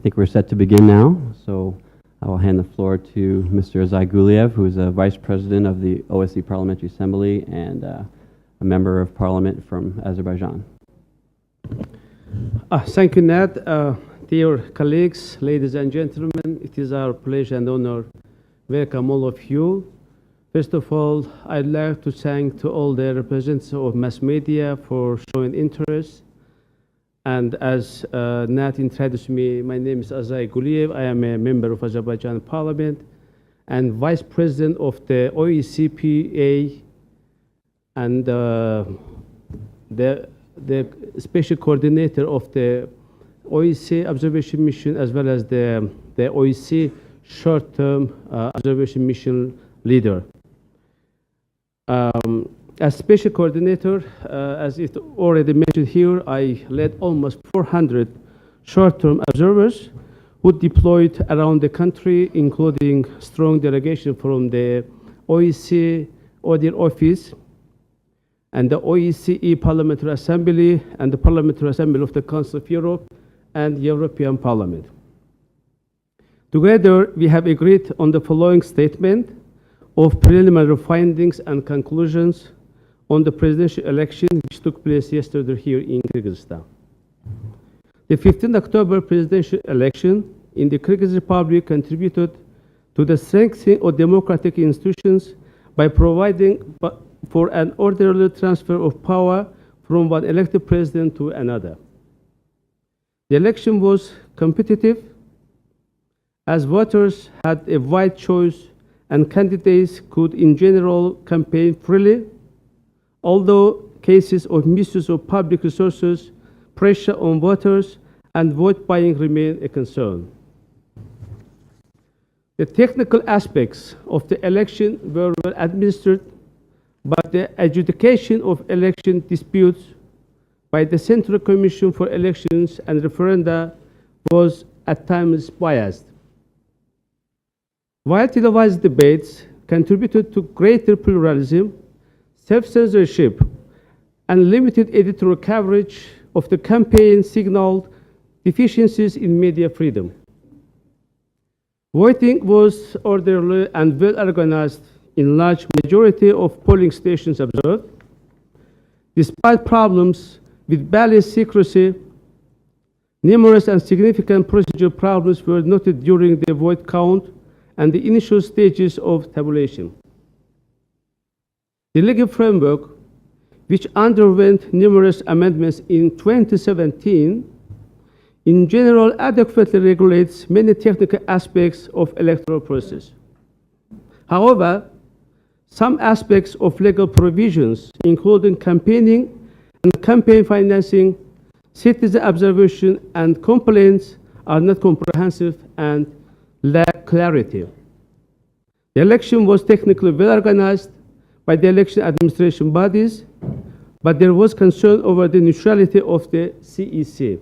think we're set to begin now, so I will hand the floor to Mr. Azai Guliev, who is a Vice President of the OSCE Parliamentary Assembly and a Member of Parliament from Azerbaijan. Thank you, Ned. Dear colleagues, ladies and gentlemen, it is our pleasure and honor to welcome all of you. First of all, I'd like to thank to all the representatives of mass media for showing interest. And as Nat introduced me, my name is Azai Guliev. I am a member of Azerbaijan Parliament and Vice President of the OECPA and the Special Coordinator of the OEC Observation Mission, as well as the OEC Short-Term Observation Mission Leader. As Special Coordinator, as it already mentioned here, I led almost 400 short-term observers who deployed around the country, including strong delegation from the OEC Audit Office and the OECE Parliamentary Assembly and the Parliamentary Assembly of the Council of Europe and European Parliament. Together, we have agreed on the following statement of preliminary findings and conclusions on the presidential election which took place yesterday here in Kyrgyzstan. The 15th October presidential election in the Kyrgyz Republic contributed to the strengthening of democratic institutions by providing for an orderly transfer of power from one elected president to another. The election was competitive as voters had a wide choice and candidates could in general campaign freely, although cases of misuse of public resources, pressure on voters, and vote buying remain a concern. The technical aspects of the election were well administered, but the adjudication of election disputes by the Central Commission for Elections and Referenda was at times biased. While televised debates contributed to greater pluralism, self-censorship and limited editorial coverage of the campaign signaled deficiencies in media freedom. Voting was orderly and well organized in large majority of polling stations observed. Despite problems with ballot secrecy, numerous and significant procedural problems were noted during the vote count and the initial stages of tabulation. The legal framework, which underwent numerous amendments in 2017, in general adequately regulates many technical aspects of electoral process. However, some aspects of legal provisions, including campaigning and campaign financing, citizen observation, and complaints, are not comprehensive and lack clarity. The election was technically well organized by the election administration bodies, but there was concern over the neutrality of the CEC.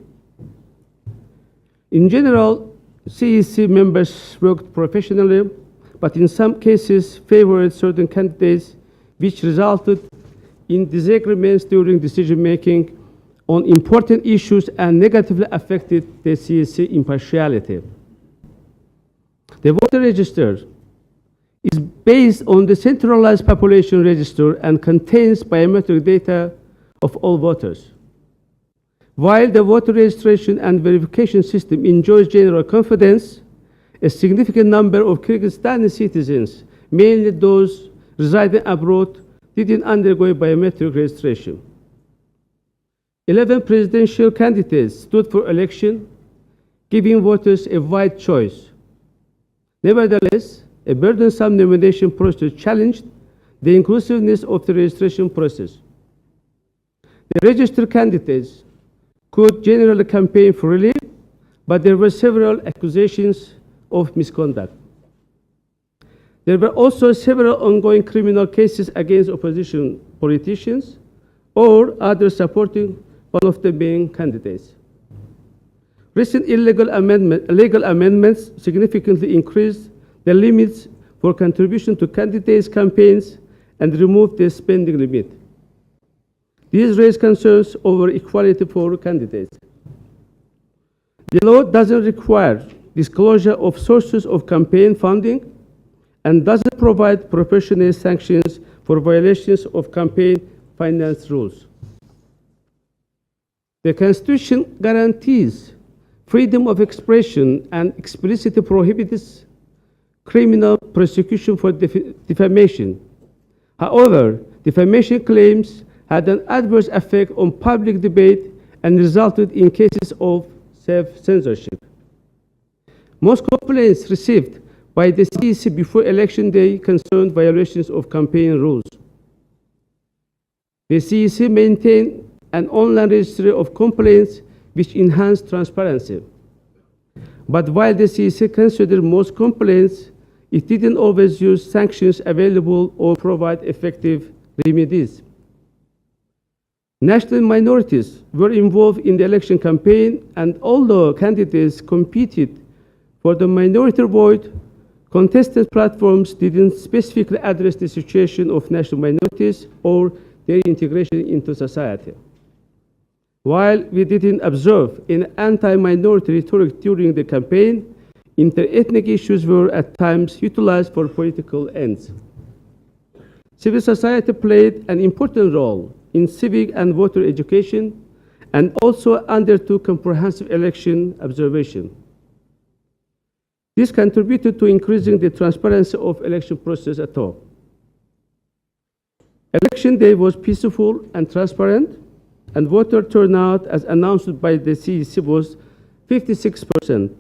In general, CEC members worked professionally, but in some cases favored certain candidates, which resulted in disagreements during decision-making on important issues and negatively affected the CEC impartiality. The voter register is based on the centralized population register and contains biometric data of all voters. While the voter registration and verification system enjoys general confidence, a significant number of Kyrgyzstani citizens, mainly those residing abroad, didn't undergo biometric registration. 11 presidential candidates stood for election, giving voters a wide choice. Nevertheless, a burdensome nomination process challenged the inclusiveness of the registration process. The registered candidates could generally campaign freely, but there were several accusations of misconduct. There were also several ongoing criminal cases against opposition politicians or others supporting one of the main candidates. Recent legal amendments significantly increased the limits for contribution to candidates' campaigns and removed the spending limit. These raise concerns over equality for candidates. The law doesn't require disclosure of sources of campaign funding and doesn't provide proportionate sanctions for violations of campaign finance rules. The Constitution guarantees freedom of expression and explicitly prohibits criminal prosecution for defamation. However, defamation claims had an adverse effect on public debate and resulted in cases of self-censorship. Most complaints received by the CEC before election day concerned violations of campaign rules. The CEC maintained an online registry of complaints which enhanced transparency. But while the CEC considered most complaints, it didn't always use sanctions available or provide effective remedies. National minorities were involved in the election campaign, and although candidates competed for the minority vote, contested platforms didn't specifically address the situation of national minorities or their integration into society. While we didn't observe an anti-minority rhetoric during the campaign, inter-ethnic issues were at times utilized for political ends. Civil society played an important role in civic and voter education and also undertook comprehensive election observation. This contributed to increasing the transparency of election process at all. Election day was peaceful and transparent, and voter turnout, as announced by the CEC, was 56%.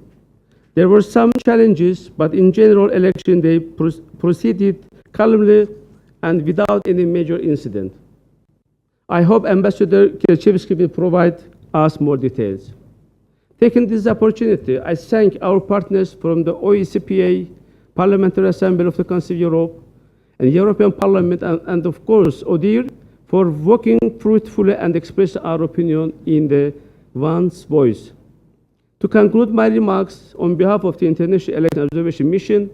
There were some challenges, but in general, election day proceeded calmly and without any major incident. I hope Ambassador Kyrgyzstan will provide us more details. Taking this opportunity, I thank our partners from the OECPA, Parliamentary Assembly of the Council of Europe, and European Parliament, and of course, ODIHR, for working fruitfully and expressing our opinion in the one's voice. To conclude my remarks, on behalf of the International Election Observation Mission,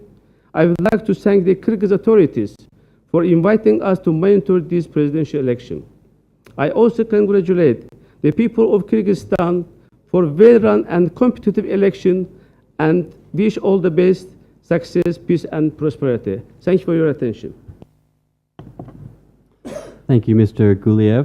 I would like to thank the Kyrgyz authorities for inviting us to monitor this presidential election. I also congratulate the people of Kyrgyzstan for well-run and competitive election and wish all the best, success, peace, and prosperity. Thank you for your attention. Thank you, Mr. Guliev.